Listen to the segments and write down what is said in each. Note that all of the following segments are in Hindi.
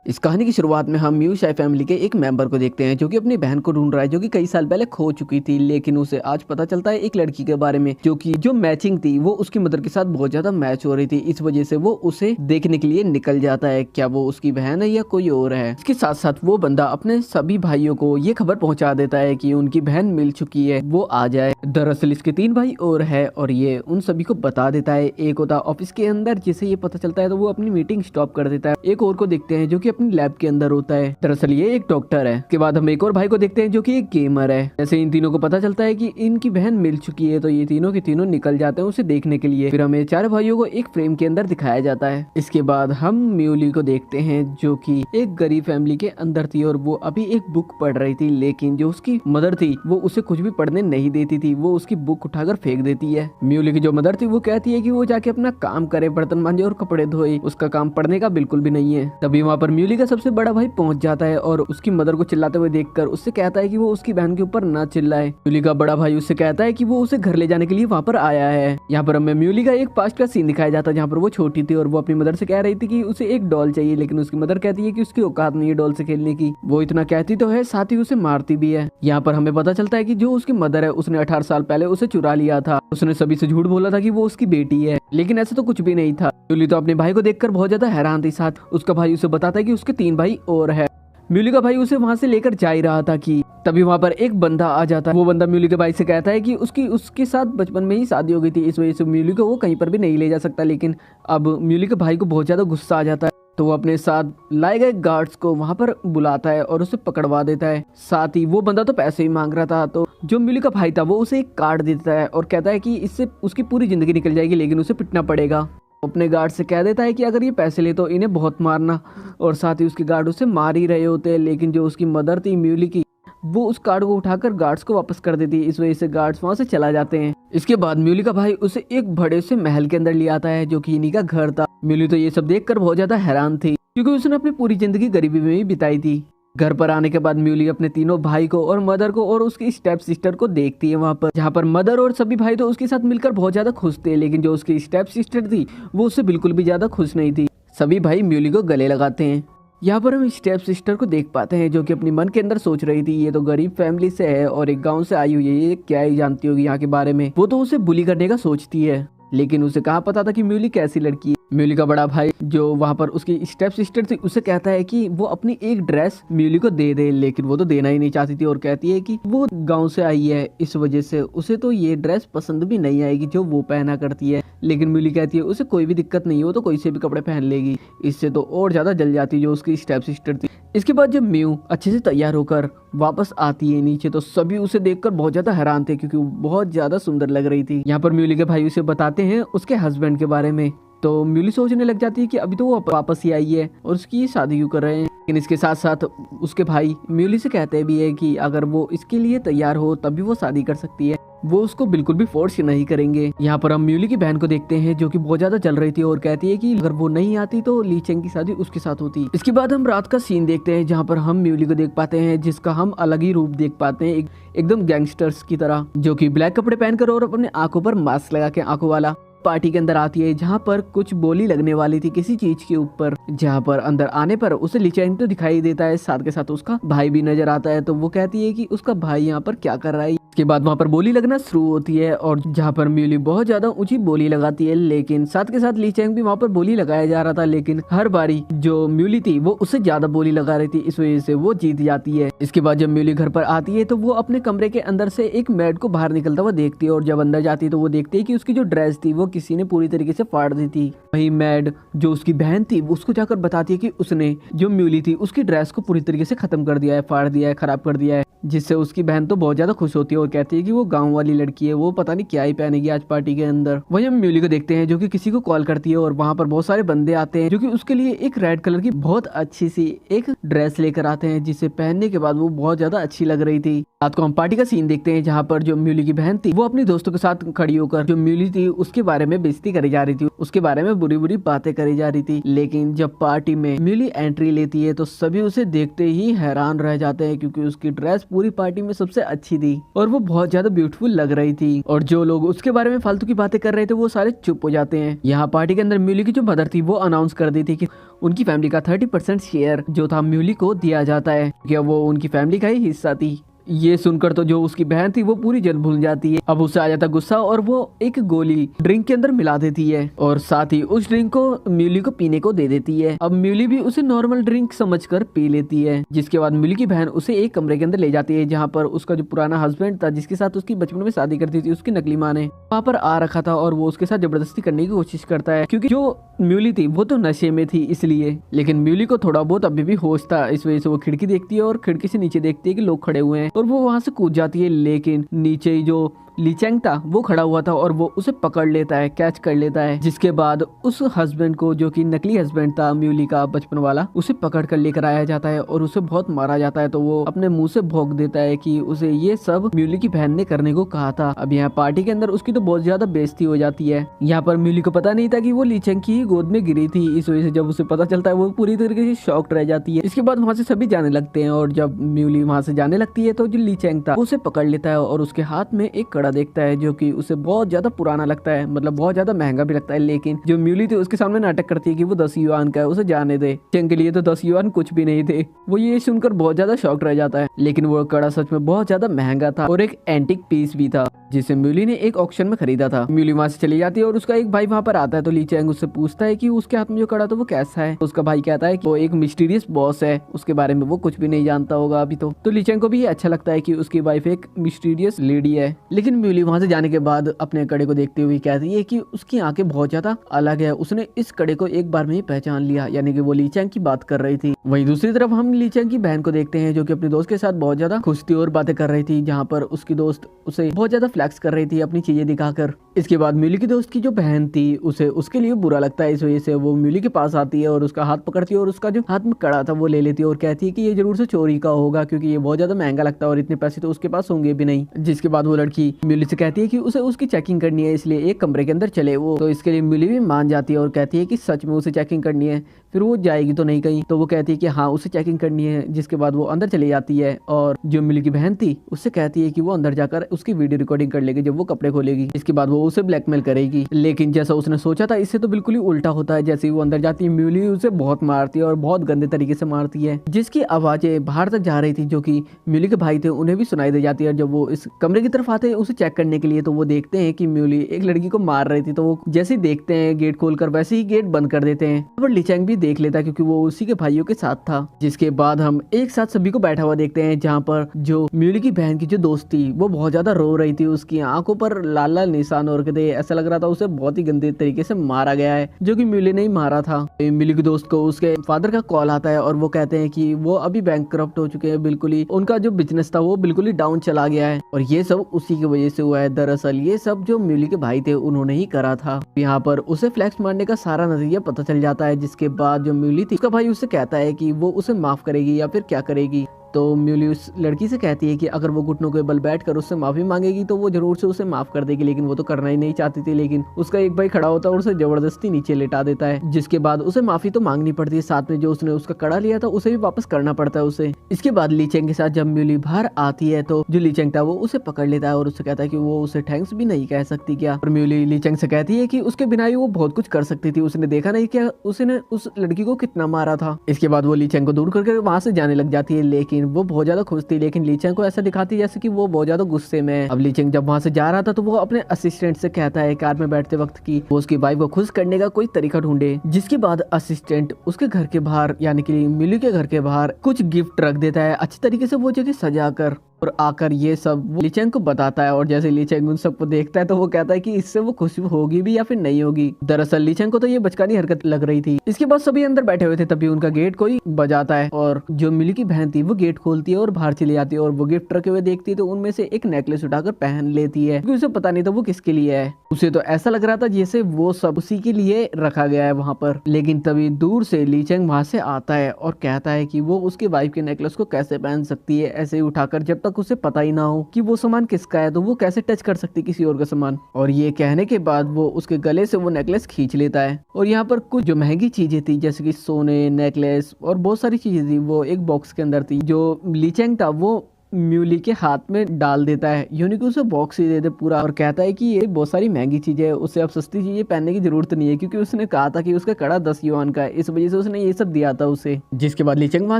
इस कहानी की शुरुआत में हम म्यू शाय फैमिली के एक मेंबर को देखते हैं जो कि अपनी बहन को ढूंढ रहा है जो कि कई साल पहले खो चुकी थी। लेकिन उसे आज पता चलता है एक लड़की के बारे में जो मैचिंग थी वो उसकी मदर के साथ बहुत ज्यादा मैच हो रही थी। इस वजह से वो उसे देखने के लिए निकल जाता है, क्या वो उसकी बहन है या कोई और है। इसके साथ साथ वो बंदा अपने सभी भाइयों को ये खबर पहुंचा देता है कि उनकी बहन मिल चुकी है, वो आ जाए। दरअसल इसके 3 भाई और है और ये उन सभी को बता देता है। एक होता ऑफिस के अंदर, जिसे ये पता चलता है तो वो अपनी मीटिंग स्टॉप कर देता है। एक और को देखते हैं जो कि अपनी लैब के अंदर होता है। दरअसल ये एक डॉक्टर है। इसके बाद हम एक और भाई को देखते हैं जो कि एक गेमर है। जैसे इन तीनों को पता चलता है कि इनकी बहन मिल चुकी है तो ये तीनों के तीनों निकल जाते हैं उसे देखने के लिए। फिर हमें 4 भाइयों को एक फ्रेम के अंदर दिखाया जाता है। इसके बाद हम म्यूली को देखते हैं जो कि एक गरीब फैमिली के अंदर थी और वो अभी एक बुक पढ़ रही थी। लेकिन जो उसकी मदर थी वो उसे कुछ भी पढ़ने नहीं देती थी, वो उसकी बुक उठाकर फेंक देती है। म्यूली की जो मदर थी वो कहती है कि वो जाके अपना काम करे, बर्तन मांजे और कपड़े धोए, उसका काम पढ़ने का बिल्कुल भी नहीं है। तभी वहाँ पर म्यूली का सबसे बड़ा भाई पहुंच जाता है और उसकी मदर को चिल्लाते हुए देखकर उससे कहता है कि वो उसकी बहन के ऊपर ना चिल्लाए। म्यूली का बड़ा भाई उससे कहता है कि वो उसे घर ले जाने के लिए वहाँ पर आया है। यहाँ पर हमें म्यूली का एक पास्ट का सीन दिखाया जाता है जहाँ पर वो छोटी थी और वो अपनी मदर से कह रही थी कि उसे एक डॉल चाहिए, लेकिन उसकी मदर कहती है कि उसकी औकात नहीं है डॉल से खेलने की। वो इतना कहती तो है, साथ ही उसे मारती भी है। यहाँ पर हमें पता चलता है कि जो उसकी मदर है उसने 18 साल पहले उसे चुरा लिया था। उसने सभी से झूठ बोला था कि वो उसकी बेटी है, लेकिन ऐसा तो कुछ भी नहीं था। म्यूली तो अपने भाई को देखकर बहुत ज्यादा हैरान थी। साथ उसका भाई उसे बताता है कि उसके 3 भाई और है। म्यूली का भाई उसे वहां से लेकर जा ही रहा था कि तभी वहां पर एक बंदा आ जाता है। वो बंदा म्यूली के भाई से कहता है कि उसके साथ बचपन में ही शादी हो गई थी, इस वजह से म्यूली को वो कहीं पर भी नहीं ले जा सकता। लेकिन अब म्यूली के भाई को बहुत ज्यादा गुस्सा आ जाता है तो वो अपने साथ लाए गए गार्ड्स को वहां पर बुलाता है और उसे पकड़वा देता है। साथ ही वो बंदा तो पैसे ही मांग रहा था, तो जो म्यूली का भाई था वो उसे एक कार्ड देता है और कहता है कि इससे उसकी पूरी जिंदगी निकल जाएगी, लेकिन उसे पिटना पड़ेगा। अपने गार्ड से कह देता है कि अगर ये पैसे ले तो इन्हें बहुत मारना, और साथ ही उसके गार्ड उसे मार ही रहे होते हैं। लेकिन जो उसकी मदर थी म्यूली की, वो उस कार्ड को उठाकर गार्ड्स को वापस कर देती है। इस वजह से गार्ड्स वहां से चला जाते हैं। इसके बाद म्यूली का भाई उसे एक बड़े से महल के अंदर ले आता है जो कि इन्हीं का घर था। म्यूली तो ये सब देखकर बहुत ज्यादा हैरान थी क्योंकि उसने अपनी पूरी जिंदगी गरीबी में ही बिताई थी। घर पर आने के बाद म्यूली अपने तीनों भाई को और मदर को और उसकी स्टेप सिस्टर को देखती है वहाँ पर, जहाँ पर मदर और सभी भाई तो उसके साथ मिलकर बहुत ज्यादा खुश थे। लेकिन जो उसकी स्टेप सिस्टर थी वो उससे बिल्कुल भी ज्यादा खुश नहीं थी। सभी भाई म्यूली को गले लगाते हैं। यहाँ पर हम स्टेप सिस्टर को देख पाते हैं जो कि अपनी मन के अंदर सोच रही थी ये तो गरीब फैमिली से है और एक गाँव से आई हुई है, ये क्या ही जानती होगी यहाँ के बारे में। वो तो उसे बुली करने का सोचती है, लेकिन उसे कहाँ पता था कि म्यूली कैसी लड़की है। म्यूली का बड़ा भाई जो वहाँ पर उसकी स्टेप सिस्टर थी उसे कहता है कि वो अपनी एक ड्रेस म्यूली को दे दे, लेकिन वो तो देना ही नहीं चाहती थी और कहती है कि वो गांव से आई है, इस वजह से उसे तो ये ड्रेस पसंद भी नहीं आएगी जो वो पहना करती है। लेकिन म्यूली कहती है उसे कोई भी दिक्कत नहीं है, वो तो कोई से भी कपड़े पहन लेगी। इससे तो और ज्यादा जल जाती जो उसकी स्टेप सिस्टर थी। इसके बाद जब म्यू अच्छे से तैयार होकर वापस आती है नीचे तो सभी उसे देखकर बहुत ज्यादा हैरान थे क्योंकि वो बहुत ज्यादा सुंदर लग रही थी। यहाँ पर म्यूली के भाई उसे बताते हैं उसके हस्बैंड के बारे में, तो म्यूली सोचने लग जाती है कि अभी तो वो वापस ही आई है और उसकी शादी क्यों कर रहे हैं। लेकिन इसके साथ साथ उसके भाई म्यूली से कहते भी है कि अगर वो इसके लिए तैयार हो तभी वो शादी कर सकती है, वो उसको बिल्कुल भी फोर्स नहीं करेंगे। यहाँ पर हम म्यूली की बहन को देखते हैं जो कि बहुत ज्यादा जल रही थी और कहती है कि अगर वो नहीं आती तो ली चेंग की शादी उसके साथ होती। इसके बाद हम रात का सीन देखते हैं जहाँ पर हम म्यूली को देख पाते हैं जिसका हम अलग ही रूप देख पाते हैं, एकदम गैंगस्टर्स की तरह, जो कि ब्लैक कपड़े पहनकर और अपने आंखों पर मास्क लगा के आंखों वाला पार्टी के अंदर आती है जहाँ पर कुछ बोली लगने वाली थी किसी चीज के ऊपर, जहाँ पर अंदर आने पर उसे ली चेंग तो दिखाई देता है, साथ के साथ उसका भाई भी नजर आता है। तो वो कहती है कि उसका भाई यहाँ पर क्या कर रहा है। इसके बाद वहाँ पर बोली लगना शुरू होती है और जहाँ पर म्यूली बहुत ज्यादा ऊंची बोली लगाती है, लेकिन साथ के साथ ली चेंग भी वहाँ पर बोली लगाया जा रहा था। लेकिन हर बारी जो म्यूली थी वो उससे ज्यादा बोली लगा रही थी, इस वजह से वो जीत जाती है। इसके बाद जब म्यूली घर पर आती है तो वो अपने कमरे के अंदर से एक मैड को बाहर निकलता हुआ देखती है और जब अंदर जाती है तो वो देखती है कि उसकी जो ड्रेस थी वो किसी ने पूरी तरीके से फाड़ दी थी। वही मैड जो उसकी बहन थी वो उसको जाकर बताती है कि उसने जो म्यूली थी उसकी ड्रेस को पूरी तरीके से खत्म कर दिया है, फाड़ दिया है, खराब कर दिया है, जिससे उसकी बहन तो बहुत ज्यादा खुश होती है और कहती है कि वो गांव वाली लड़की है, वो पता नहीं क्या ही पहनेगी आज पार्टी के अंदर। वही हम म्यूली को देखते हैं जो कि किसी को कॉल करती है और वहाँ पर बहुत सारे बंदे आते हैं जो कि उसके लिए एक रेड कलर की बहुत अच्छी सी एक ड्रेस लेकर आते हैं जिसे पहनने के बाद वो बहुत ज्यादा अच्छी लग रही थी। रात को हम पार्टी का सीन देखते हैं जहाँ पर जो म्यूली की बहन थी वो अपनी दोस्तों के साथ खड़ी होकर जो म्यूली थी उसके बारे में बेइज्जती करी जा रही थी, उसके बारे में बुरी बुरी बातें करी जा रही थी। लेकिन जब पार्टी में म्यूली एंट्री लेती है तो सभी उसे देखते ही हैरान रह जाते हैं क्योंकि उसकी ड्रेस पूरी पार्टी में सबसे अच्छी थी और वो बहुत ज्यादा ब्यूटीफुल लग रही थी और जो लोग उसके बारे में फालतू की बातें कर रहे थे वो सारे चुप हो जाते हैं। यहाँ पार्टी के अंदर म्यूली की जो मदर थी वो अनाउंस कर दी थी कि उनकी फैमिली का 30% शेयर जो था म्यूली को दिया जाता है, क्या वो उनकी फैमिली का ही हिस्सा थी। ये सुनकर तो जो उसकी बहन थी वो पूरी जल भूल जाती है। अब उसे आ जाता गुस्सा और वो एक गोली ड्रिंक के अंदर मिला देती है और साथ ही उस ड्रिंक को म्यूली को पीने को दे देती है। अब म्यूली भी उसे नॉर्मल ड्रिंक समझकर पी लेती है, जिसके बाद म्यूली की बहन उसे एक कमरे के अंदर ले जाती है जहाँ पर उसका जो पुराना हस्बैंड था जिसके साथ उसकी बचपन में शादी करती थी उसकी नकली माँ ने वहाँ पर आ रखा था और वो उसके साथ जबरदस्ती करने की कोशिश करता है क्योंकि जो म्यूली थी वो तो नशे में थी इसलिए, लेकिन म्यूली को थोड़ा बहुत अभी भी होश था। इस वजह से वो खिड़की देखती है और खिड़की से नीचे देखती है कि लोग खड़े हुए हैं और वो वहां से कूद जाती है, लेकिन नीचे ही जो ली चैंग था वो खड़ा हुआ था और वो उसे पकड़ लेता है, कैच कर लेता है। जिसके बाद उस हस्बैंड को जो कि नकली हस्बैंड था म्यूली का बचपन वाला उसे पकड़ कर लेकर आया जाता है और उसे बहुत मारा जाता है। तो वो अपने मुंह से भोंक देता है कि उसे ये सब म्यूली की बहन ने करने को कहा था। अब यहाँ पार्टी के अंदर उसकी तो बहुत ज्यादा बेइज्जती हो जाती है। यहाँ पर म्यूली को पता नहीं था कि वो ली चैंग की गोद में गिरी थी, इस वजह से जब उसे पता चलता है वो पूरी तरीके से शॉक्ड रह जाती है। इसके बाद वहाँ से सभी जाने लगते हैं और जब म्यूली वहाँ से जाने लगती है तो जो ली चैंग था उसे पकड़ लेता है और उसके हाथ में एक कड़ा देखता है जो कि उसे बहुत ज्यादा पुराना लगता है, मतलब बहुत ज्यादा महंगा भी लगता है। लेकिन जो म्यूली थी उसके सामने नाटक करती है कि वो 10 युआन का है, उसे जाने दे। चैंग के लिए तो 10 युआन कुछ भी नहीं थे। वो ये सुनकर बहुत ज्यादा शॉक्ड रह जाता है, लेकिन वो कड़ा सच में बहुत ज्यादा महंगा था और एक एंटिक पीस भी था जिसे म्यूली ने एक ऑक्शन में खरीदा था। म्यूली वहां से चली जाती है और उसका एक भाई वहां पर आता है तो ली चैंग उससे पूछता है कि उसके हाथ में जो कड़ा था वो कैसा है। उसका भाई कहता है कि वो एक मिस्टीरियस बॉस है, उसके बारे में वो कुछ भी नहीं जानता होगा अभी तो ली चैंग को भी ये अच्छा लगता है कि उसकी वाइफ एक मिस्टीरियस लेडी है। लेकिन म्यूली वहां से जाने के बाद अपने कड़े को देखते हुए कहती है कि उसकी आंखें बहुत ज्यादा अलग है, उसने इस कड़े को एक बार में ही पहचान लिया, यानी कि वो ली चैंग की बात कर रही थी। वहीं दूसरी तरफ हम ली चैंग की बहन को देखते हैं जो कि अपने दोस्त के साथ बहुत ज्यादा खुश थी और बातें कर रही थी, जहाँ पर उसकी दोस्त उसे बहुत ज्यादा फ्लैक्स कर रही थी अपनी चीजें दिखाकर। इसके बाद म्यूली की दोस्त की जो बहन थी उसे उसके लिए बुरा लगता है, इस वजह से वो म्यूली के पास आती है और उसका हाथ पकड़ती है और उसका जो हाथ में कड़ा था वो ले लेती है और कहती है कि ये जरूर से चोरी का होगा क्योंकि ये बहुत ज्यादा महंगा लगता है और इतने पैसे तो उसके पास होंगे भी नहीं। जिसके बाद वो लड़की म्यूली से कहती है कि उसे उसकी चेकिंग करनी है, इसलिए एक कमरे के अंदर चले वो। तो इसके लिए म्यूली भी मान जाती है और कहती है कि सच में उसे चेकिंग करनी है, फिर वो जाएगी तो नहीं कहीं। तो वो कहती है कि हाँ उसे चेकिंग करनी है। जिसके बाद वो अंदर चली जाती है और जो म्यूली की बहन थी उससे कहती है कि वो अंदर जाकर उसकी वीडियो रिकॉर्डिंग कर लेगी जब वो कपड़े खोलेगी। इसके बाद वो उसे ब्लैकमेल करेगी, लेकिन जैसा उसने सोचा था इससे तो बिल्कुल ही उल्टा होता है। जैसे ही वो अंदर जाती है म्यूली उसे बहुत मारती है और बहुत गंदे तरीके से मारती है, जिसकी आवाजें बाहर तक जा रही थी जो कि म्यूली के भाई थे उन्हें भी सुनाई दे जाती है। जब वो इस कमरे की तरफ आते हैं उसे चेक करने के लिए तो वो देखते हैं कि म्यूली एक लड़की को मार रही थी। तो वो जैसे ही देखते हैं गेट खोलकर वैसे ही गेट बंद कर देते हैं। पर ली चैंग भी देख लेता है क्योंकि वो उसी के भाइयों के साथ था। जिसके बाद हम एक साथ सभी को बैठा हुआ देखते हैं जहाँ पर जो म्यूली की बहन की जो दोस्त थी वो बहुत ज्यादा रो रही थी, उसकी आंखों पर लाल लाल निशान हो रखे थे, ऐसा लग रहा था उसे बहुत ही गंदे तरीके से मारा गया है जो कि म्यूली ने ही मारा था। म्यूली की दोस्त को उसके फादर का कॉल आता है और वो कहते हैं कि वो अभी बैंकक्रप्ट हो चुके हैं, बिल्कुल ही उनका जो बिजनेस था वो बिल्कुल ही डाउन चला गया है और ये सब उसी की वजह से हुआ है। दरअसल ये सब जो म्यूली के भाई थे उन्होंने ही करा था। यहाँ पर उसे फ्लैक्स मारने का सारा नजरिया पता चल जाता है। जिसके बाद जो म्यूली थी उसका भाई उससे कहता है कि वो उसे माफ करेगी या फिर क्या करेगी। तो म्यूली उस लड़की से कहती है कि अगर वो घुटनों के बल बैठकर उससे माफी मांगेगी तो वो जरूर से उसे माफ कर देगी, लेकिन वो तो करना ही नहीं चाहती थी। लेकिन उसका एक भाई खड़ा होता है और उसे जबरदस्ती नीचे लेटा देता है, जिसके बाद उसे माफी तो मांगनी पड़ती है, साथ में जो उसने उसका कड़ा लिया था उसे भी वापस करना पड़ता है उसे। इसके बाद ली चैंग के साथ जब म्यूली बाहर आती है तो जो ली चैंग था वो उसे पकड़ लेता है और उससे कहता है कि वो उसे थैंक्स भी नहीं कह सकती क्या। और म्यूली ली चैंग से कहती है कि उसके बिना ही वो बहुत कुछ कर सकती थी, उसने देखा नहीं क्या उसने उस लड़की को कितना मारा था। इसके बाद वो ली चैंग को दूर करके वहां से जाने लग जाती है, लेकिन वो बहुत ज्यादा खुश थी। लेकिन ली चैंग को ऐसा दिखाती जैसे कि वो बहुत ज्यादा गुस्से में है। अब ली चैंग जब वहां से जा रहा था तो वो अपने असिस्टेंट से कहता है कार में बैठते वक्त कि वो उसकी वाइफ को खुश करने का कोई तरीका ढूंढे। जिसके बाद असिस्टेंट उसके घर के बाहर यानी कि म्यूली के घर के बाहर कुछ गिफ्ट रख देता है अच्छी तरीके से वो जगह सजा कर, और आकर ये सब ली चैंग को बताता है। और जैसे ली चैंग उन सबको देखता है तो वो कहता है कि इससे वो खुश होगी भी या फिर नहीं होगी। दरअसल ली चैंग को तो ये बचकानी हरकत लग रही थी। इसके बाद सभी अंदर बैठे हुए थे, तभी उनका गेट कोई बजाता है और जो म्यूली की बहन थी वो गेट खोलती है और बाहर चली जाती है और वो गिफ्ट रखे हुए देखती है तो उनमें से एक नेकलेस उठाकर पहन लेती है क्योंकि उसे पता नहीं था वो किसके लिए है। उसे तो ऐसा लग रहा था जैसे वो सब उसी के लिए रखा गया है वहाँ पर। लेकिन तभी दूर से ली चैंग वहाँ से आता है और कहता है कि वो उसकी वाइफ के नेकलेस को कैसे पहन सकती है ऐसे ही उठाकर, जब तक उसे पता ही ना हो कि वो सामान किसका है तो वो कैसे टच कर सकती किसी और का सामान। और ये कहने के बाद वो उसके गले से वो नेकलेस खींच लेता है। और यहाँ पर कुछ जो महंगी चीजें थी जैसे कि सोने, नेकलेस और बहुत सारी चीजें थी वो एक बॉक्स के अंदर थी। जो ली चैंग था वो म्यूली के हाथ में डाल देता है, यानी कि उसे बॉक्स ही दे दे पूरा, और कहता है कि ये बहुत सारी महंगी चीजें है, उसे अब सस्ती चीजें पहनने की जरूरत नहीं है, क्योंकि उसने कहा था कि उसका कड़ा 10 युआन का है, इस वजह से उसने ये सब दिया था उसे। जिसके बाद लीचेंग वहां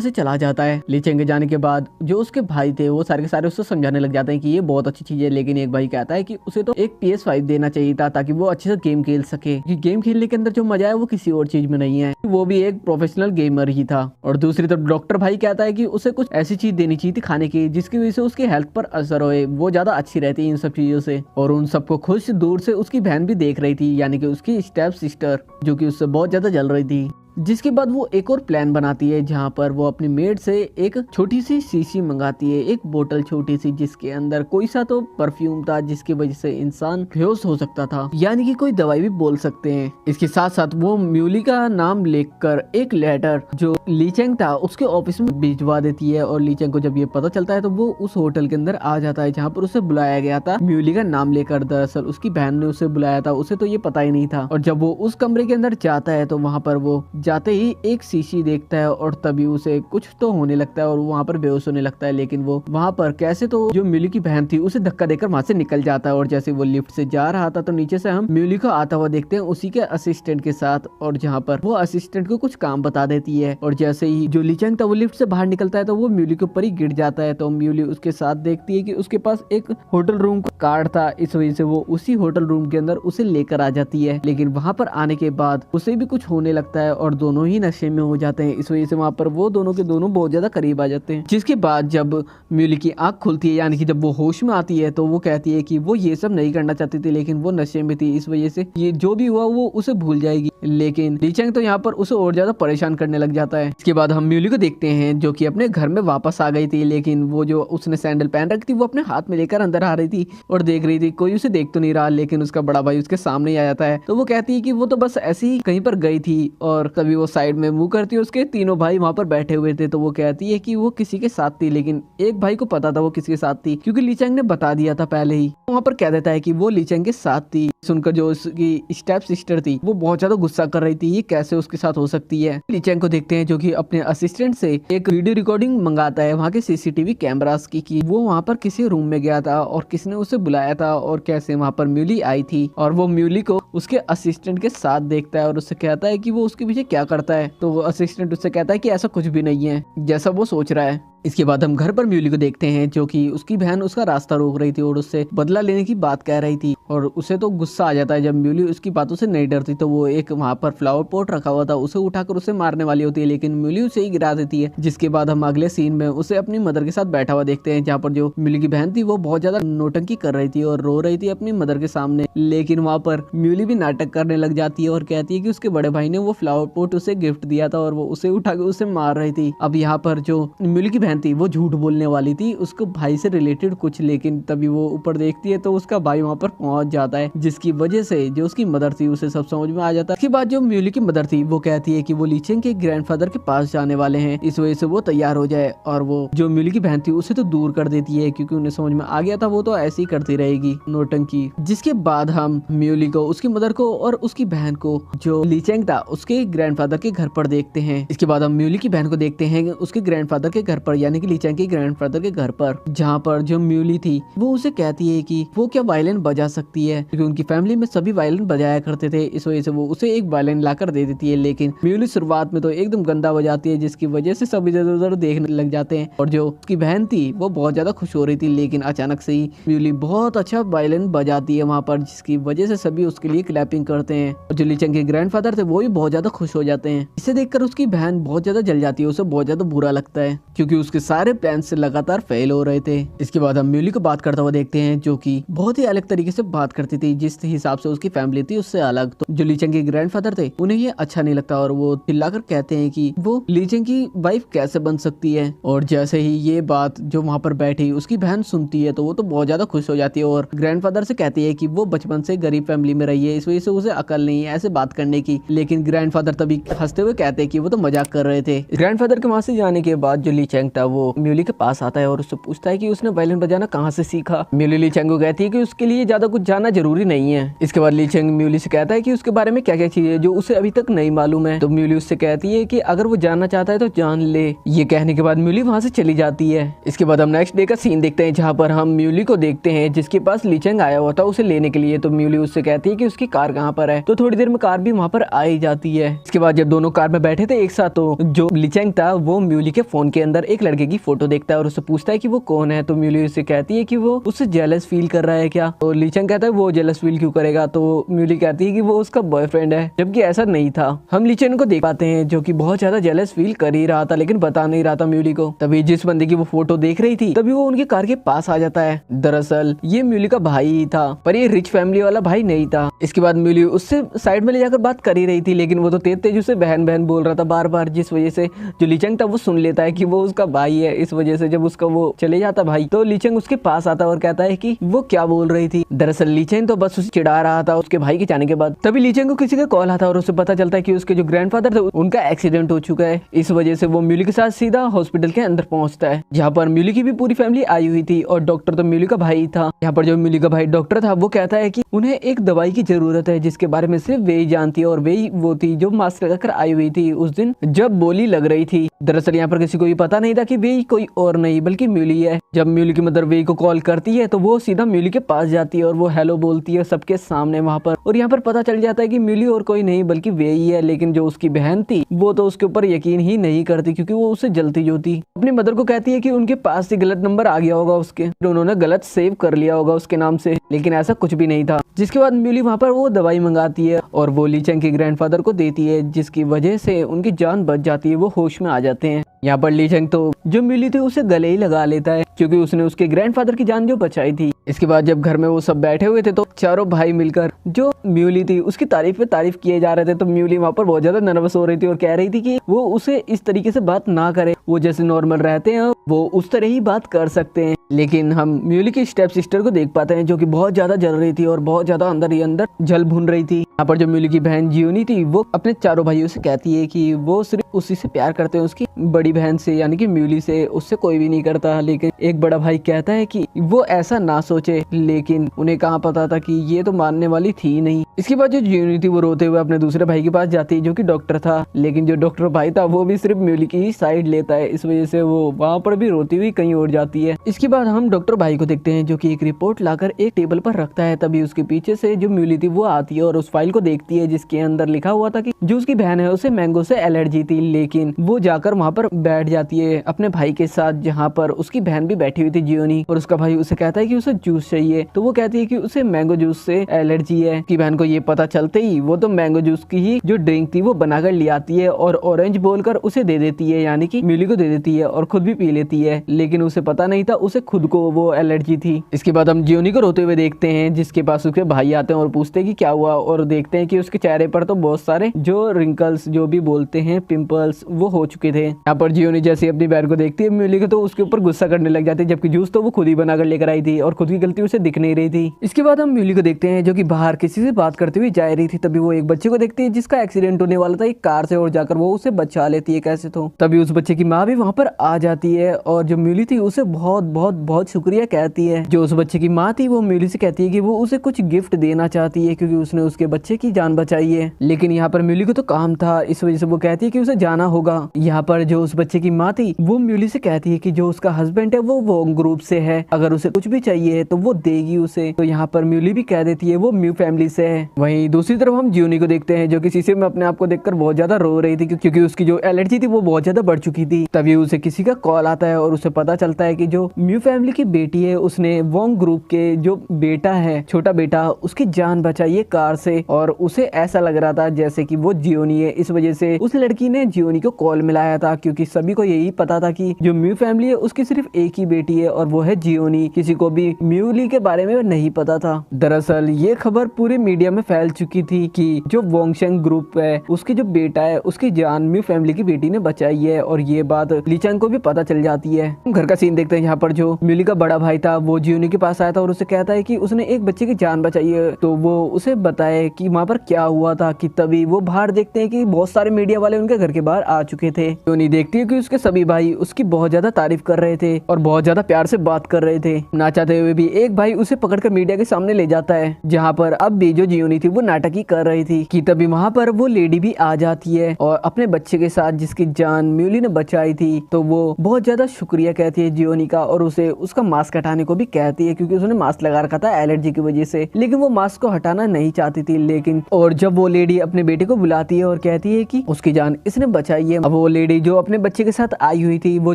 से चला जाता है। लीचेंग के जाने के बाद जो उसके भाई थे वो सारे के सारे उससे समझाने लग जाते हैं कि ये बहुत अच्छी चीज है, लेकिन एक भाई कहता है कि उसे तो एक PS5 देना चाहिए था ताकि वो अच्छे से गेम खेल सके, क्योंकि गेम खेलने के अंदर जो मजा है वो किसी और चीज में नहीं है, वो भी एक प्रोफेशनल गेमर ही था। और दूसरी तरफ डॉक्टर भाई कहता है कि उसे कुछ ऐसी चीज देनी चाहिए थी खाने की जिसकी वजह से उसकी हेल्थ पर असर होए, वो ज्यादा अच्छी रहती है इन सब चीजों से। और उन सबको खुश दूर से उसकी बहन भी देख रही थी, यानी कि उसकी स्टेप सिस्टर, जो कि उससे बहुत ज्यादा जल रही थी। जिसके बाद वो एक और प्लान बनाती है, जहाँ पर वो अपनी मेड से एक छोटी सी शीशी मंगाती है, एक बोतल छोटी सी, जिसके अंदर कोई सा तो परफ्यूम था जिसकी वजह से इंसान बेहोश हो सकता था, यानी कि कोई दवाई भी बोल सकते हैं। इसके साथ साथ वो म्यूली का नाम लिखकर एक लेटर जो लीचेंग था उसके ऑफिस में भिजवा देती है। और लीचेंग को जब ये पता चलता है तो वो उस होटल के अंदर आ जाता है जहाँ पर उसे बुलाया गया था म्यूली का नाम लेकर। दरअसल उसकी बहन ने उसे बुलाया था, उसे तो ये पता ही नहीं था। और जब वो उस कमरे के अंदर जाता है तो वहाँ पर वो जाते ही एक शीशी देखता है और तभी उसे कुछ तो होने लगता है और वहाँ पर बेहोश होने लगता है। लेकिन वो वहाँ पर कैसे तो जो म्यूली की बहन थी उसे धक्का देकर वहाँ से निकल जाता है। और जैसे वो लिफ्ट से जा रहा था तो नीचे से हम म्यूली को आता हुआ देखते हैं उसी के असिस्टेंट के साथ, और जहाँ पर वो असिस्टेंट को कुछ काम बता देती है। और जैसे ही जो लीचेंग था वो लिफ्ट से बाहर निकलता है तो वो म्यूली के ऊपर ही गिर जाता है। तो म्यूली उसके साथ देखती है कि उसके पास एक होटल रूम का कार्ड था, इस वजह से वो उसी होटल रूम के अंदर उसे लेकर आ जाती है। लेकिन वहाँ पर आने के बाद उसे भी कुछ होने लगता है और दोनों ही नशे में हो जाते हैं, इस वजह से वहाँ पर वो दोनों के दोनों बहुत ज्यादा करीब आ जाते हैं। जिसके बाद जब म्यूली की आंख खुलती है, यानी कि जब वो होश में आती है, तो वो कहती है कि वो ये सब नहीं करना चाहती थी, लेकिन वो नशे में थी, इस वजह से ये जो भी हुआ वो उसे भूल जाएगी। लेकिन लीचेंग तो यहाँ पर उसे और ज्यादा परेशान करने लग जाता है। इसके बाद हम म्यूली को देखते हैं जो कि अपने घर में वापस आ गई थी, लेकिन वो जो उसने सैंडल पहन रखी थी वो अपने हाथ में लेकर अंदर आ रही थी और देख रही थी कोई उसे देख तो नहीं रहा। लेकिन उसका बड़ा भाई उसके सामने ही आ जाता है, तो वो कहती है कि वो तो बस ऐसे ही कहीं पर गई थी। और तभी वो साइड में मुंह करती है, उसके तीनों भाई वहाँ पर बैठे हुए थे। तो वो कहती है कि वो किसी के साथ थी, लेकिन एक भाई को पता था वो किसके साथ थी, क्योंकि लीचेंग ने बता दिया था पहले ही। वहाँ पर कह देता है कि वो लीचेंग के साथ थी। सुनकर जो उसकी स्टेप सिस्टर थी वो बहुत ज्यादा गुस्सा कर रही थी, ये कैसे उसके साथ हो सकती है। लीचेंग को देखते हैं जो कि अपने असिस्टेंट से एक वीडियो रिकॉर्डिंग मंगाता है वहाँ के CCTV कैमरास की, कि वो वहाँ पर किसी रूम में गया था और किसने उसे बुलाया था और कैसे वहाँ पर म्यूली आई थी। और वो म्यूली को उसके असिस्टेंट के साथ देखता है और उससे कहता है कि वो उसके पीछे क्या करता है। तो वो असिस्टेंट उससे कहता है कि ऐसा कुछ भी नहीं है जैसा वो सोच रहा है। इसके बाद हम घर पर म्यूली को देखते हैं जो कि उसकी बहन उसका रास्ता रोक रही थी और उससे बदला लेने की बात कह रही थी। और उसे तो गुस्सा आ जाता है जब म्यूली उसकी बातों से नहीं डरती। तो वो एक वहाँ पर फ्लावर पॉट रखा हुआ था उसे उठाकर उसे मारने वाली होती है, लेकिन म्यूली उसे ही गिरा देती है। जिसके बाद हम अगले सीन में उसे अपनी मदर के साथ बैठा हुआ देखते हैं, जहाँ पर जो म्यूली की बहन थी वो बहुत ज्यादा नौटंकी कर रही थी और रो रही थी अपनी मदर के सामने। लेकिन वहाँ पर म्यूली भी नाटक करने लग जाती है और कहती है कि उसके बड़े भाई ने वो फ्लावर पॉट उसे गिफ्ट दिया था और वो उसे उठा के उसे मार रही थी। अब यहाँ पर जो म्यूली की बहन थी वो झूठ बोलने वाली थी उसको भाई से रिलेटेड कुछ, लेकिन तभी वो ऊपर देखती है तो उसका भाई वहाँ पर पहुंच जाता है, जिसकी वजह से जो उसकी मदर थी उसे सब समझ में आ जाता है। इसके बाद जो म्यूली की मदर थी वो कहती है कि वो लीचेंग के ग्रैंडफादर के पास जाने वाले हैं, इस वजह से वो तैयार हो जाए। और वो जो म्यूली की बहन थी उसे तो दूर कर देती है, क्योंकि उन्हें समझ में आ गया था वो तो ऐसे ही करती रहेगी नौटंकी। जिसके बाद हम म्यूली को, उसकी मदर को और उसकी बहन को जो लीचेंग था उसके ग्रैंडफादर के घर पर देखते हैं। इसके बाद हम म्यूली की बहन को देखते हैं उसके ग्रैंडफादर के घर पर, यानी कि लीचेंग के ग्रैंडफादर के घर पर, जहाँ पर जो म्यूली थी वो उसे कहती है कि वो क्या वायलिन बजा सकती है, क्योंकि उनकी फैमिली में सभी वायलिन बजाया करते थे, इस वजह से वो उसे एक वायलिन लाकर दे देती है। लेकिन म्यूली शुरुआत में तो एकदम गंदा बजाती है, जिसकी वजह से सभी इधर उधर देखने लग जाते हैं। और जो उसकी बहन थी वो बहुत ज्यादा खुश हो रही थी, लेकिन अचानक से ही म्यूली बहुत अच्छा वायलिन बजाती है वहाँ पर, जिसकी वजह से सभी उसके लिए क्लैपिंग करते हैं। और जो लीचेंग के ग्रैंडफादर थे वो भी बहुत ज्यादा खुश हो जाते हैं। इसे देखकर उसकी बहन बहुत ज्यादा जल जाती है, उसे बहुत ज्यादा बुरा लगता है, क्योंकि उसके सारे प्लान से लगातार फेल हो रहे थे। इसके बाद हम म्यूली को बात करता हुआ देखते हैं जो कि बहुत ही अलग तरीके से बात करती थी, जिस हिसाब से उसकी फैमिली थी उससे अलग। तो जो लीचेंग के ग्रैंडफादर थे उन्हें ये अच्छा नहीं लगता और वो चिल्लाकर कहते हैं कि वो लीचेंग की वाइफ कैसे बन सकती है। और जैसे ही ये बात जो वहाँ पर बैठी उसकी बहन सुनती है तो वो तो बहुत ज्यादा खुश हो जाती है और ग्रैंडफादर से कहती है कि वो बचपन से गरीब फैमिली में रही है, इस वजह से उसे अकल नहीं है ऐसे बात करने की। लेकिन ग्रैंडफादर तभी हंसते हुए कहते हैं कि वो तो मजाक कर रहे थे। ग्रैंडफादर के वहाँ से जाने के बाद जो लीचेंग देखता है वो म्यूली के पास आता है और उससे पूछता है कि उसने वायलिन बजाना कहाँ से सीखा। म्यूली ली चेंग को कहती है कि उसके लिए ज्यादा कुछ जानना जरूरी नहीं है। इसके बाद ली चेंग म्यूली से कहता है कि उसके बारे में क्या क्या चीजें जो उसे अभी तक नहीं मालूम है। तो म्यूली उससे कहती है कि अगर वो जानना चाहता है तो जान ले। ये कहने के बाद म्यूली वहाँ से चली जाती है। इसके बाद हम नेक्स्ट डे का सीन देखते हैं जहाँ पर हम म्यूली को देखते हैं जिसके पास ली चेंग आया हुआ था उसे लेने के लिए। तो म्यूली उससे कहती है कि उसकी कार कहाँ पर है। तो थोड़ी देर में कार भी वहाँ पर आ ही जाती है। इसके बाद जब दोनों कार में बैठे थे एक साथ तो जो ली चेंग था वो म्यूली के फोन के अंदर एक लड़के की फोटो देखता है और उससे पूछता है कि वो कौन है। तो म्यूली उससे कहती है कि वो उससे जेलस फील कर रहा है क्या। तो ली चेंग कहता है वो जेलस फील क्यों करेगा। तो म्यूली कहती है कि वो उसका बॉयफ्रेंड है, जबकि ऐसा नहीं था। हम ली चेंग को देख पाते हैं जो कि बहुत ज्यादा जेलस फील कर ही रहा था लेकिन बता नहीं रहा था म्यूली को। तभी जिस बंदे की वो फोटो देख रही थी तभी वो उनकी कार के पास आ जाता है। दरअसल ये म्यूली का भाई ही था पर ये रिच फैमिली वाला भाई नहीं था। इसके बाद म्यूली उससे साइड में ले जाकर बात कर ही रही थी लेकिन वो तो तेज तेज उसे बहन बहन बोल रहा था बार बार, जिस वजह से जो ली चेंग था वो सुन लेता है कि वो उसका भाई है। इस वजह से जब उसका वो चले जाता भाई तो ली चेंग उसके पास आता और कहता है कि वो क्या बोल रही थी। दरअसल ली चेंग तो बस उसे चिढ़ा रहा था उसके भाई के जाने के बाद। तभी ली चेंग को किसी का कॉल आता और उसे पता चलता है कि उसके जो ग्रैंडफादर थे उनका एक्सीडेंट हो चुका है। इस वजह से वो म्यूली के साथ सीधा हॉस्पिटल के अंदर पहुंचता है जहाँ पर म्यूली की भी पूरी फैमिली आई हुई थी और डॉक्टर तो म्यूली का भाई था। यहाँ पर जो म्यूली का भाई डॉक्टर था वो कहता है कि उन्हें एक दवाई की जरूरत है जिसके बारे में सिर्फ वे ही जानती है और वे ही वो थी जो मास्क लगाकर आई हुई थी उस दिन जब बोली लग रही थी। दरअसल यहाँ पर किसी को भी पता नहीं था कि वे कोई और नहीं बल्कि म्यूली है। जब म्यूली की मदर वे को कॉल करती है तो वो सीधा म्यूली के पास जाती है और वो हेलो बोलती है सबके सामने वहाँ पर। और यहाँ पर पता चल जाता है कि म्यूली और कोई नहीं बल्कि वे ही है। लेकिन जो उसकी बहन थी वो तो उसके ऊपर यकीन ही नहीं करती क्योंकि वो उससे जलती जो थी। अपनी मदर को कहती है कि उनके पास से गलत नंबर आ गया होगा उसके, उन्होंने गलत सेव कर लिया होगा उसके नाम से, लेकिन ऐसा कुछ भी नहीं था। जिसके बाद म्यूली वहाँ पर वो दवाई मंगाती है और वो ली चेंग के ग्रैंडफादर को देती है जिसकी वजह से उनकी जान बच जाती है, वो होश में आ जाते हैं। यहाँ पर ली चेंग तो जो म्यूली थी उसे गले ही लगा लेता है क्योंकि उसने उसके ग्रैंडफादर की जान जो बचाई थी। इसके बाद जब घर में वो सब बैठे हुए थे तो चारों भाई मिलकर जो म्यूली थी उसकी तारीफ पे तारीफ किए जा रहे थे। तो म्यूली वहाँ पर बहुत ज्यादा नर्वस हो रही थी और कह रही थी कि वो उसे इस तरीके से बात ना करे, वो जैसे नॉर्मल रहते हैं वो उस तरह ही बात कर सकते हैं। लेकिन हम म्यूली की स्टेप सिस्टर को देख पाते हैं जो कि बहुत ज्यादा जल रही थी और बहुत ज्यादा अंदर ही अंदर जल भून रही थी। यहाँ पर जो म्यूली की बहन जियोनी थी वो अपने चारों भाइयों से कहती है कि वो सिर्फ उसी से प्यार करते हैं, उसकी बड़ी बहन से यानी कि म्यूली से, उससे कोई भी नहीं करता। लेकिन एक बड़ा भाई कहता है कि वो ऐसा ना सोचे, लेकिन उन्हें कहाँ पता था कि ये तो मानने वाली थी नहीं। इसके बाद जो जियोनी थी वो रोते हुए अपने दूसरे भाई के पास जाती है जो कि डॉक्टर था। लेकिन जो डॉक्टर भाई था वो भी सिर्फ म्यूली की ही साइड लेता है, इस वजह से वो वहाँ पर भी रोती हुई कहीं और जाती है। इसके बाद हम डॉक्टर भाई को देखते हैं जो कि एक रिपोर्ट लाकर एक टेबल पर रखता है। तभी उसके पीछे से जो म्यूली थी वो आती है और उस फाइल को देखती है जिसके अंदर लिखा हुआ था कि जो उसकी बहन है उसे मैंगो से एलर्जी थी। लेकिन वो जाकर वहाँ पर बैठ जाती है अपने भाई के साथ जहाँ पर उसकी बहन भी बैठी हुई थी जियोनी, और उसका भाई उसे कहता है कि उसे जूस चाहिए। तो वो कहती है कि उसे मैंगो जूस से एलर्जी है। की बहन को ये पता चलते ही वो तो मैंगो जूस की ही जो ड्रिंक थी वो बनाकर ले आती है और ऑरेंज बोलकर उसे दे देती है, यानी कि म्यूली को दे देती है और खुद भी पी लेती है। लेकिन उसे पता नहीं था उसे खुद को वो एलर्जी थी। इसके बाद हम जियोनी को रोते हुए देखते हैं जिसके पास उसके भाई आते हैं और पूछते हैं कि क्या हुआ, और देखते हैं कि उसके चेहरे पर तो बहुत सारे जो रिंकल्स जो भी बोलते हैं पिंपल्स वो हो चुके थे। यहाँ पर जियोनी जैसे अपनी बहन को देखती है म्यूली को तो उसके ऊपर गुस्सा करने लग जाती है, जबकि जूस तो वो खुद ही बनाकर लेकर आई थी और खुद की गलती उसे दिख नहीं रही थी। इसके बाद हम म्यूली को देखते हैं जो कि बाहर किसी से बात करते हुए जा रही थी। तभी वो एक बच्चे को देखती है जिसका एक्सीडेंट होने वाला था एक कार से, और जाकर वो उसे बचा लेती है कैसे तो। तभी उस बच्चे की माँ भी वहाँ पर आ जाती है और जो म्यूली थी उसे बहुत बहुत बहुत शुक्रिया कहती है। जो उस बच्चे की माँ थी वो म्यूली से कहती है कि वो उसे कुछ गिफ्ट देना चाहती है क्योंकि उसने उसके बच्चे की जान बचाई है। लेकिन यहाँ पर म्यूली को तो काम था, इस वजह से वो कहती है कि उसे जाना होगा। यहाँ पर जो उस बच्चे की माँ थी वो म्यूली से कहती है कि जो उसका हस्बैंड है वो वोंग ग्रुप से है, अगर उसे कुछ भी चाहिए तो वो देगी उसे। तो यहाँ पर म्यूली भी कह देती है वो म्यू फैमिली से है। वहीं दूसरी तरफ हम जियोनी को देखते हैं जो कि शीशे में अपने आप को देखकर बहुत ज्यादा रो रही थी क्योंकि उसकी जो एलर्जी थी वो बहुत ज्यादा बढ़ चुकी थी। तभी उसे किसी का कॉल आता है और उसे पता चलता है कि जो म्यू फैमिली की बेटी है उसने वोंग ग्रुप के जो बेटा है, छोटा बेटा, उसकी जान बचाई है कार से, और उसे ऐसा लग रहा था जैसे कि वो जियोनी है। इस वजह से उस लड़की ने जियोनी को कॉल मिलाया था क्योंकि सभी को यही पता था कि जो म्यू फैमिली है उसकी सिर्फ एक ही बेटी है और वो है जियोनी। किसी को भी म्यूली के बारे में नहीं पता था। दरअसल ये खबर पूरे मीडिया में फैल चुकी थी कि जो वोंगशेंग ग्रुप है उसके जो बेटा है उसकी जान म्यू फैमिली की बेटी ने बचाई है, और ये बात ली चेंग को भी पता चल जाती है। घर का सीन देखते हैं यहाँ पर जो म्यूली का बड़ा भाई था वो जियोनी के पास आया था और उसे कहता है कि उसने एक बच्चे की जान बचाई है। तो वो उसे बताए कि वहाँ पर क्या हुआ था कि तभी वो बाहर देखते हैं कि बहुत सारे मीडिया वाले उनके घर के बाहर आ चुके थे। जियोनी देखती है कि उसके सभी भाई उसकी बहुत ज्यादा तारीफ कर रहे थे और बहुत ज्यादा प्यार से बात कर रहे थे। ना चाहते हुए भी एक भाई उसे पकड़कर मीडिया के सामने ले जाता है, जहाँ पर अब भी जो जियोनी थी वो नाटक ही कर रही थी कि तभी वहाँ पर वो लेडी भी आ जाती है और अपने बच्चे के साथ जिसकी जान म्यूली ने बचाई थी। तो वो बहुत ज्यादा शुक्रिया कहती है जियोनी का और उसे उसका मास्क हटाने को भी कहती है क्योंकि उसने मास्क लगा रखा था एलर्जी की वजह से, लेकिन वो मास्क को हटाना नहीं चाहती थी। लेकिन और जब वो लेडी अपने बेटे को बुलाती है और कहती है कि उसकी जान इसने बचाई है, अब वो लेडी जो अपने बच्चे के साथ आई हुई थी वो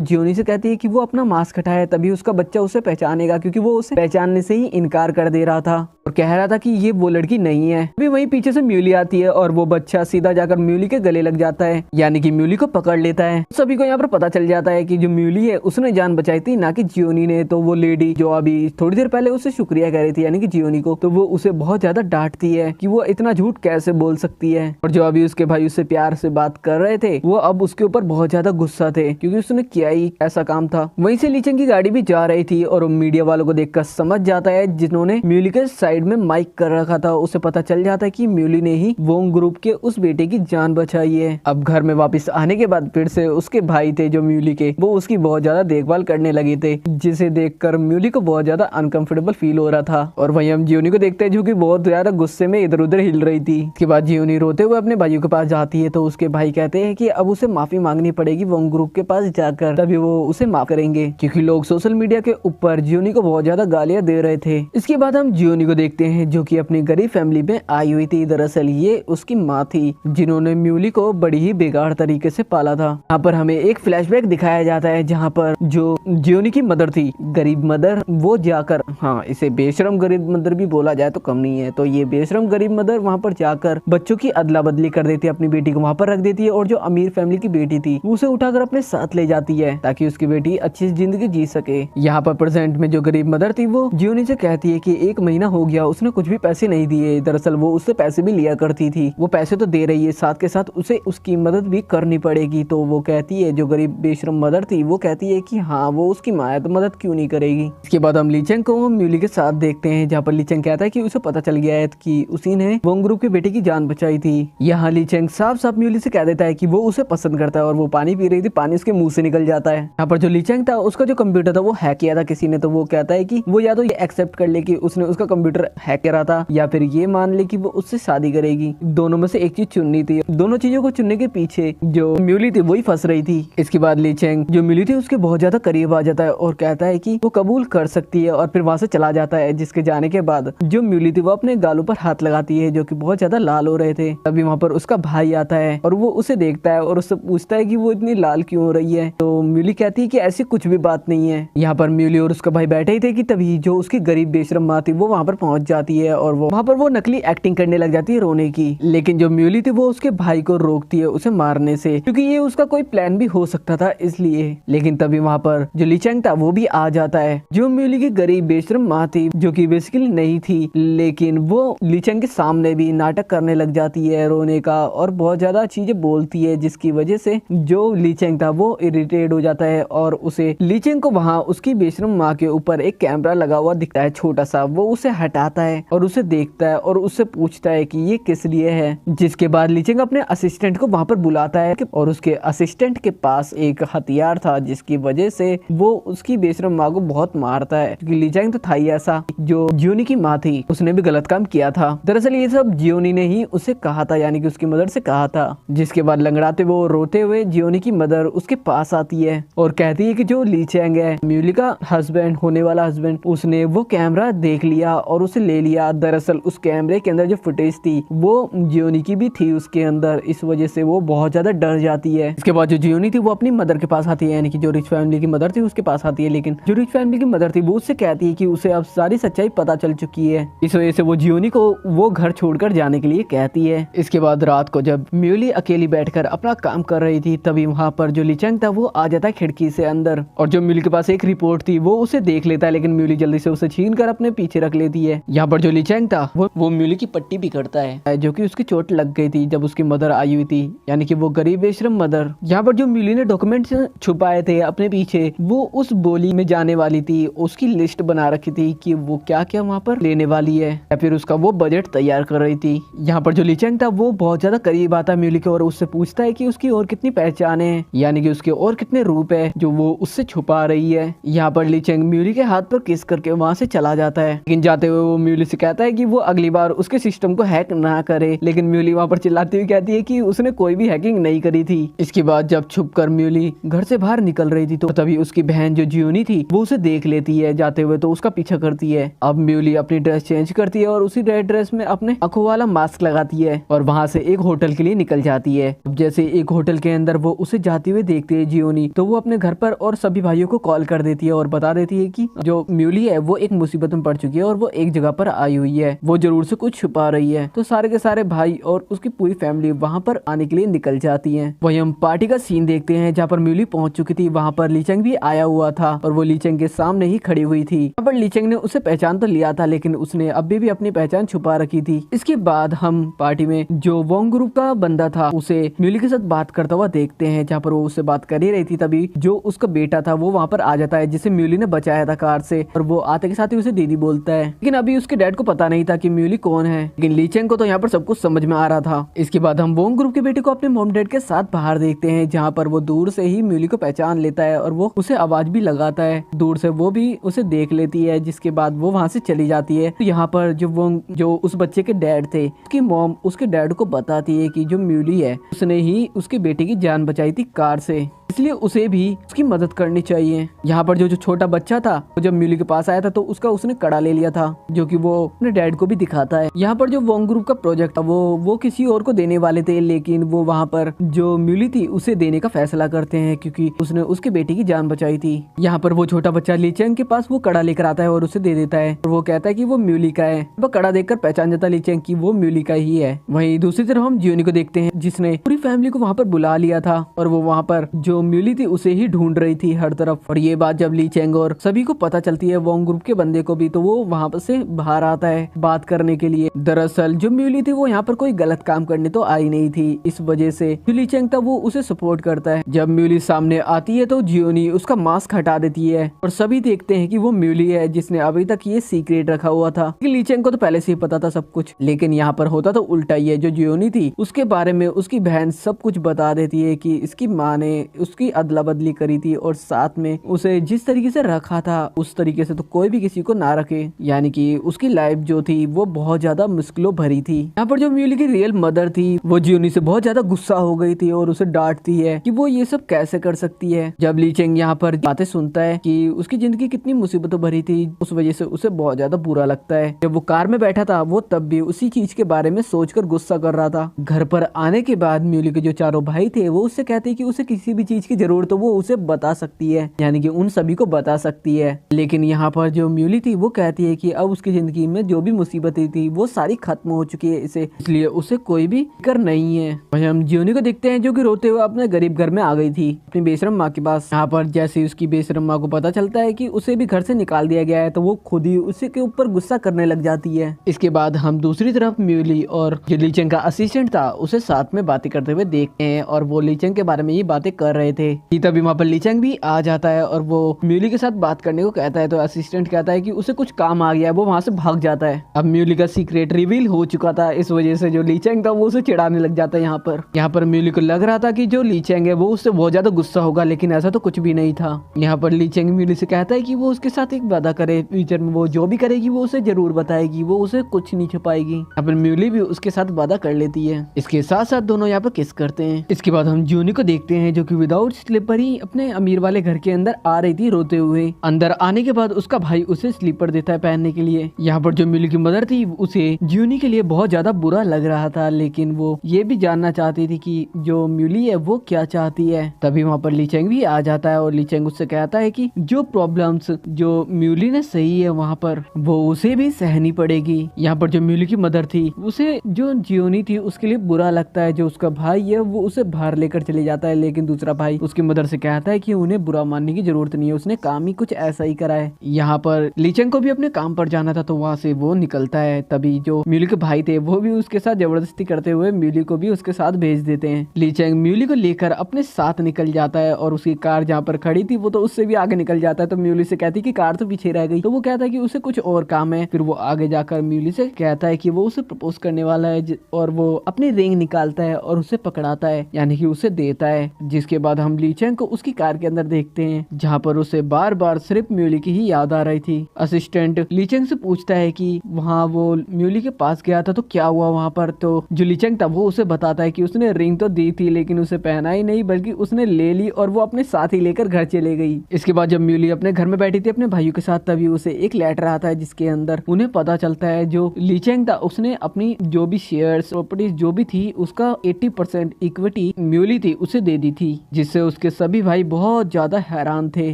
जियोनी से कहती है कि वो अपना मास्क हटाए तभी उसका बच्चा उसे पहचानेगा, क्योंकि वो उसे पहचानने से ही इनकार कर दे रहा था और कह रहा था कि ये वो लड़की नहीं है। अभी वहीं पीछे से म्यूली आती है और वो बच्चा सीधा जाकर म्यूली के गले लग जाता है, यानी कि म्यूली को पकड़ लेता है। सभी को यहाँ पर पता चल जाता है कि जो म्यूली है उसने जान बचाई थी, ना कि जियोनी ने। तो वो लेडी जो अभी थोड़ी देर पहले उसे शुक्रिया कह रही थी यानी कि जियोनी को, तो वो उसे बहुत ज्यादा डांटती है कि वो इतना झूठ कैसे बोल सकती है। और जो अभी उसके भाई उससे प्यार से बात कर रहे थे वो अब उसके ऊपर बहुत ज्यादा गुस्सा थे क्योंकि उसने किया ही ऐसा काम था। वहीं से लीचेंग की गाड़ी भी जा रही थी और मीडिया वालों को देखकर समझ जाता है जिन्होंने म्यूली के साइड में माइक कर रखा था, उसे पता चल जाता है कि म्यूली ने ही वोंग ग्रुप के उस बेटे की जान बचाई है। अब घर में वापस आने के बाद फिर से उसके भाई थे जो म्यूली के, वो उसकी बहुत ज्यादा देखभाल करने लगे थे, जिसे देखकर म्यूली को बहुत ज्यादा अनकंफर्टेबल फील हो रहा था। और वहीं हम जियोनी को देखते हैं जो कि बहुत ज्यादा गुस्से में इधर उधर हिल रही थी। इसके बाद जियोनी रोते हुए अपने भाइयों के पास जाती है तो उसके भाई कहते हैं कि अब उसे माफी मांगनी पड़ेगी वोंग ग्रुप के पास जाकर, तभी वो उसे माफ करेंगे, क्योंकि लोग सोशल मीडिया के ऊपर जियोनी को बहुत ज्यादा गालियां दे रहे थे। इसके बाद हम जियोनी को देखते हैं जो कि अपनी गरीब फैमिली में आई हुई थी। दरअसल ये उसकी माँ थी जिन्होंने म्यूली को बड़ी ही बेकार तरीके से पाला था। यहाँ पर हमें एक फ्लैशबैक दिखाया जाता है जहाँ पर जो जियोनी की मदर थी, गरीब मदर, वो जाकर, हाँ इसे बेशरम गरीब मदर भी बोला जाए तो कम नहीं है, तो ये बेशरम गरीब मदर वहाँ पर जाकर बच्चों की अदला बदली कर देती है, अपनी बेटी को वहाँ पर रख देती है और जो अमीर फैमिली की बेटी थी उसे उठाकर अपने साथ ले जाती है ताकि उसकी बेटी अच्छी जिंदगी जी सके। यहाँ पर प्रेजेंट में जो गरीब मदर थी वो जियोनी से कहती है कि 1 महीना हो गया उसने कुछ भी पैसे नहीं दिए। दरअसल वो उससे पैसे भी लिया करती थी, वो पैसे तो दे रही है, साथ के साथ उसे उसकी मदद भी करनी पड़ेगी। तो वो कहती है, जो गरीब बेशरम मदर थी वो कहती है कि हाँ वो उसकी माँ है तो मदद क्यों नहीं करेगी। इसके बाद हम लीचेंग को म्यूली के साथ देखते हैं जहाँ पर लीचेंग कहता है कि उसे पता चल गया है कि उसी ने वोंग ग्रुप के बेटे की जान बचाई थी। यहाँ लीचेंग साफ साफ म्यूली से कह देता है कि वो उसे पसंद करता है और वो पानी पी रही थी, पानी उसके मुंह से निकल जाता है। यहाँ पर जो लीचेंग था उसका जो कंप्यूटर था वो हैक किया था किसी ने, तो वो कहता है कि वो या तो ये एक्सेप्ट कर ले कि उसने उसका कंप्यूटर हैक करा था या फिर ये मान ले कि वो उससे शादी करेगी। दोनों में से एक चीज चुननी थी। दोनों चीजों को चुनने के पीछे जो म्यूली थी वही फंस रही थी। इसके बाद लीचेंग जो म्यूली थी उसके बहुत ज्यादा करीब आ जाता है और कहता है कि वो कबूल कर सकती है और फिर वहां से चला जाता है। जिसके जाने के बाद जो म्यूली थी वो अपने गालों पर हाथ लगाती है जो कि बहुत ज्यादा लाल हो रहे थे। तभी वहां पर उसका भाई आता है और वो उसे देखता है और उससे पूछता है कि वो इतनी लाल क्यों हो रही है। तो म्यूली कहती है कि ऐसी कुछ भी बात नहीं है। यहाँ पर म्यूली और उसका भाई बैठे ही थे कि तभी जो उसकी गरीब बेशरम माँ थी वो वहां पर पहुंच जाती है और वो वहां पर वो नकली एक्टिंग करने लग जाती है रोने की। लेकिन जो म्यूली थी वो उसके भाई को रोकती है उसे मारने से, क्योंकि ये उसका कोई प्लान भी हो सकता था इसलिए। लेकिन तभी वहां पर जो लीचेंग था वो भी आ जाता है। जो म्यूली की गरीब बेशरम माँ थी जो कि बेसिकली नहीं थी, लेकिन वो लीचेंग के सामने भी नाटक करने लग जाती है रोने का और बहुत ज्यादा चीजें बोलती है, जिसकी वजह से जो लीचेंग था वो इरिटेट हो जाता है और उसे लीचेंग को वहां उसकी बेशरम माँ के ऊपर एक कैमरा लगा हुआ दिखता है छोटा सा, वो उसे हटाता है और उसे देखता है और उससे पूछता है कि ये किस लिए है। जिसके बाद लीचेंग अपने असिस्टेंट को वहां पर बुलाता है और उसके असिस्टेंट के पास एक हथियार था जिसकी वजह से वो उसकी बेशरम माँ को बहुत मारता है, क्योंकि लीचेंग तो था ही ऐसा। जो जियोनी की माँ थी उसने भी गलत काम किया था। दरअसल ये सब जियोनी ने ही उसे कहा था, यानी कि उसकी मदर से कहा था। जिसके बाद लंगड़ाते वो रोते हुए जियोनी की मदर उसके पास आती है और कहती है कि जो लीचेंग है म्यूली का हस्बैंड, होने वाला हस्बैंड, उसने वो कैमरा देख लिया और उसे ले लिया। दरअसल उस कैमरे के अंदर जो फुटेज थी वो जियोनी की भी थी उसके अंदर, इस वजह से वो बहुत ज्यादा डर जाती है। इसके बाद जो जियोनी थी वो अपनी मदर के पास आती है, यानी कि जो रिच फैमिली की मदर थी उसके पास आती है। लेकिन जो रिच फैमिली की मदर थी वो उससे कहती है कि उसे अब सारी सच्चाई पता चल चुकी है, इस वजह से वो जियोनी को वो घर छोड़कर जाने के लिए कहती है। इसके बाद रात को जब म्यूली अकेली बैठकर अपना काम कर रही थी तभी वहां पर जो लीचेंग था वो आ जाता है खिड़की से अंदर और जो म्यूली के पास एक रिपोर्ट थी वो उसे देख लेता है, लेकिन म्यूली जल्दी से उसे छीन कर अपने पीछे रख लेती है है। यहाँ पर जो ली चैंग था वो म्यूली की पट्टी भी करता है जो कि उसकी चोट लग गई थी जब उसकी मदर आई हुई थी, यानी कि वो गरीब बेशरम मदर। यहाँ पर जो म्यूली ने डॉक्यूमेंट्स छुपाए थे अपने पीछे, वो उस बोली में जाने वाली थी, उसकी लिस्ट बना रखी थी कि वो क्या क्या वहाँ पर लेने वाली है या फिर उसका वो बजट तैयार कर रही थी। यहाँ पर जो ली चैंग था वो बहुत ज्यादा करीब आता है म्यूली के और उससे पूछता है कि उसकी और कितनी पहचाने हैं, यानी कि उसके और कितने रूप है जो वो उससे छुपा रही है। यहाँ पर ली चैंग म्यूली के हाथ पर किस करके वहाँ से चला जाता है, लेकिन जाते हुए वो म्यूली से कहता है कि वो अगली बार उसके सिस्टम को हैक ना करे, लेकिन म्यूली वहाँ पर चिल्लाती हुई कहती है कि उसने कोई भी हैकिंग नहीं करी थी। इसके बाद जब छुपकर म्यूली घर से बाहर निकल रही थी तो तभी उसकी बहन जो जियोनी थी वो उसे देख लेती है जाते हुए, तो उसका पीछा करती है। अब म्यूली अपनी ड्रेस चेंज करती है और उसी रेड ड्रेस में अपने आंखों वाला मास्क लगाती है और वहाँ से एक होटल के लिए निकल जाती है। अब जैसे एक होटल के अंदर वो उसे जाते हुए देखती है जियोनी, तो वो अपने घर पर और सभी भाइयों को कॉल कर देती है और बता देती है कि जो म्यूली है वो एक मुसीबत में पड़ चुकी है और वो एक जगह पर आई हुई है, वो जरूर से कुछ छुपा रही है। तो सारे के सारे भाई और उसकी पूरी फैमिली वहाँ पर आने के लिए निकल जाती है। वही हम पार्टी का सीन देखते हैं जहाँ पर म्यूली पहुंच चुकी थी। वहाँ पर ली चैंग भी आया हुआ था और वो ली चैंग के सामने ही खड़ी हुई थी। यहाँ पर ली चैंग ने उसे पहचान तो लिया था, लेकिन उसने अभी भी अपनी पहचान छुपा रखी थी। इसके बाद हम पार्टी में जो वोंग ग्रुप का बंदा था उसे म्यूली के साथ बात करता हुआ देखते हैं। जहाँ पर वो उससे बात कर ही रही थी तभी जो उसका बेटा था वो वहाँ पर आ जाता है, जिसे म्यूली ने बचाया था कार से, और वो आते के साथ ही उसे दीदी बोलता है। लेकिन अभी उसके डैड को पता नहीं था कि म्यूली कौन है, लेकिन ली चैंग को तो यहाँ पर सब कुछ समझ में आ रहा था। इसके बाद हम वोंग ग्रुप के बेटे को अपने मॉम डैड के साथ बाहर देखते हैं, जहाँ पर वो दूर से ही म्यूली को पहचान लेता है और वो उसे आवाज भी लगाता है। दूर से वो भी उसे देख लेती है, जिसके बाद वो वहाँ से चली जाती है। तो यहाँ पर जो उस बच्चे के डैड थे, उसकी मॉम उसके डैड को बताती है कि जो म्यूली है उसने ही उसके बेटे की जान बचाई थी कार से, इसलिए उसे भी उसकी मदद करनी चाहिए। यहाँ पर जो छोटा बच्चा था वो जब म्यूली के पास आया था तो उसने कड़ा ले लिया था, जो कि वो अपने डैड को भी दिखाता है। यहाँ पर जो वोंग ग्रुप का प्रोजेक्ट था वो किसी और को देने वाले थे, लेकिन वो वहाँ पर जो म्यूली थी उसे देने का फैसला करते हैं क्योंकि उसने उसके बेटे की जान बचाई थी। यहाँ पर वो छोटा बच्चा ली चैंग के पास वो कड़ा लेकर आता है और उसे दे देता है और वो कहता है कि वो म्यूली का है। वो कड़ा देखकर पहचान जाता ली चैंग की वो म्यूली का ही है। वहीं दूसरी तरफ हम जियोनी को देखते हैं, जिसने पूरी फैमिली को वहाँ पर बुला लिया था और वो वहाँ पर जो म्यूली थी उसे ही ढूंढ रही थी हर तरफ। और ये बात जब ली चैंग और सभी को पता चलती है, वोंग ग्रुप के बंदे को भी, तो वो वहाँ पर से बाहर आता है बात करने के लिए। दरअसल जो म्यूली थी वो यहाँ पर कोई गलत काम करने तो आई नहीं थी, इस वजह से जो ली चैंग था वो उसे सपोर्ट करता है। जब म्यूली सामने आती है तो जियोनी उसका मास्क हटा देती है और सभी देखते हैं कि वो म्यूली है जिसने अभी तक ये सीक्रेट रखा हुआ था। ली चैंग को तो पहले से ही पता था सब कुछ, लेकिन यहाँ पर होता तो उल्टा ही है। जो जियोनी थी उसके बारे में उसकी बहन सब कुछ बता देती है कि इसकी माँ ने उसकी अदला बदली करी थी और साथ में उसे जिस तरीके से रखा था उस तरीके से तो कोई भी किसी को ना रखे, यानी कि उसकी लाइफ जो थी वो बहुत ज्यादा मुश्किलों भरी थी। यहाँ पर जो म्यूली की रियल मदर थी वो जियोनी से बहुत ज्यादा गुस्सा हो गई थी और उसे डांटती है कि वो ये सब कैसे कर सकती है। जब ली चैंग यहाँ पर बातें सुनता है कि उसकी जिंदगी कितनी मुसीबतों भरी थी, उस वजह से उसे बहुत ज्यादा बुरा लगता है। जब वो कार में बैठा था वो तब भी उसी चीज के बारे में सोचकर गुस्सा कर रहा था। घर पर आने के बाद म्यूली के जो चारों भाई थे वो उससे कहते हैं कि उसे किसी भी चीज की जरूरत हो वो उसे बता सकती है, यानी कि उन सभी को बता सकती है। लेकिन यहाँ पर जो म्यूली थी वो कहती है कि अब उसकी जिंदगी में जो भी मुसीबतें थी वो सारी खत्म हो चुकी है, इसलिए उसे कोई भी फिक्र नहीं है। वहीं हम जियोनी को देखते हैं जो कि रोते हुए अपने गरीब घर में आ गई थी अपनी बेशरम माँ के पास। यहाँ पर जैसे उसकी बेशरम माँ को पता चलता है कि उसे भी घर से निकाल दिया गया है तो वो खुद ही उसी के ऊपर गुस्सा करने लग जाती है। इसके बाद हम दूसरी तरफ म्यूली और जो ली चैंग का असिस्टेंट था उसे साथ में बातें करते हुए देखते हैं और वो ली चैंग के बारे में ये बातें कर रहे थे। तभी वहाँ पर ली चैंग भी आ जाता है और वो म्यूली के साथ बात करने को कहता है तो असिस्टेंट कहता है कि उसे कुछ काम आ गया है, वो वहाँ से भाग जाता है। अब म्यूली का सीक्रेट रिवील हो चुका था, इस वजह से जो ली चैंग था वो उसे चिढ़ाने लग जाता है। यहाँ पर म्यूली को लग रहा था कि जो ली चैंग है वो उससे बहुत ज्यादा गुस्सा होगा, लेकिन ऐसा तो कुछ भी नहीं था। यहाँ पर ली चैंग म्यूली से कहता है कि वो उसके साथ एक वादा करे, फ्यूचर में वो जो भी करेगी वो उसे जरूर बताएगी, वो उसे कुछ नहीं छुपाएगी। यहाँ पर म्यूली भी उसके साथ वादा कर लेती है। इसके साथ साथ दोनों यहाँ पर किस करते हैं। इसके बाद हम जियोनी को देखते हैं जो कि विदाउट स्लीपर ही अपने अमीर वाले घर के अंदर आ रही थी रोते हुए। अंदर आने के बाद उसका भाई उसे स्लीपर देता है पहनने के लिए। यहाँ पर जो म्यूली की मदर थी उसे जियोनी के लिए बहुत ज्यादा बुरा लग रहा था, लेकिन वो ये भी जानना चाहती थी कि जो म्यूली है वो क्या चाहती है। तभी वहाँ पर ली चैंग भी आ जाता है और ली चैंग उससे कहता है कि जो प्रॉब्लम्स जो म्यूली ने सही है वहाँ पर वो उसे भी सहनी पड़ेगी। यहाँ पर जो म्यूली की मदर थी उसे जो जियोनी थी उसके लिए बुरा लगता है, जो उसका भाई है वो उसे बाहर लेकर चले जाता है, लेकिन दूसरा भाई उसकी मदर से कहता है कि उन्हें बुरा मानने की जरूरत नहीं है, उसने काम ही कुछ ऐसा ही करा है। यहाँ पर लीचेंग को भी अपने काम पर जाना था तो वहाँ से वो निकलता है। तभी जो म्यूली के भाई थे वो भी उसके साथ जबरदस्ती करते हुए म्यूली को भी उसके साथ भेज देते हैं। लीचेंग म्यूली को लेकर अपने साथ निकल जाता है और उसकी कार जहाँ पर खड़ी थी वो तो उससे भी आगे निकल जाता है। तो म्यूली से कहती है कि कार तो पीछे रह गई। तो वो कहता है कि उसे कुछ और काम है। फिर वो आगे जाकर म्यूली से कहता है कि वो उसे प्रपोज करने वाला है और वो अपनी रिंग निकालता है और उसे पकड़ाता है, यानी कि उसे देता है। जिसके बाद हम लीचेंग को उसकी कार के अंदर देखते हैं जहाँ पर उसे बार बार सिर्फ म्यूली की ही याद आ रही थी। असिस्टेंट लीचेंग से पूछता है कि वहाँ वो म्यूली के पास गया था तो क्या हुआ वहाँ पर। तो जो लीचेंग था वो उसे बताता है कि उसने रिंग तो दी थी लेकिन उसे पहना ही नहीं, बल्कि उसने ले ली और वो अपने साथ ही लेकर घर चले गई। इसके बाद जब म्यूली अपने घर में बैठी थी अपने भाइयों के साथ तभी उसे एक लेटर आता है जिसके अंदर उन्हें पता चलता है जो लीचेंग था उसने अपनी जो भी शेयर्स प्रॉपर्टीज जो भी थी उसका 80% इक्विटी म्यूली थी उसे दे दी थी, जिससे उसके सभी भाई बहुत ज्यादा हैरान थे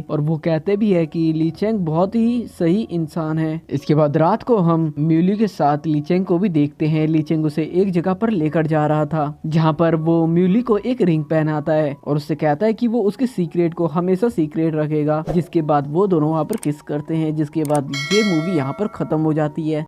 और वो कहते भी है कि लीचेंग बहुत ही सही इंसान है। इसके बाद रात को हम म्यूली के साथ लीचेंग को भी देखते हैं। लीचेंग उसे एक जगह पर लेकर जा रहा था जहाँ पर वो म्यूली को एक रिंग पहनाता है और उससे कहता है कि वो उसके सीक्रेट को हमेशा सीक्रेट रखेगा। जिसके बाद वो दोनों वहाँ पर किस करते हैं, जिसके बाद ये मूवी यहाँ पर खत्म हो जाती है।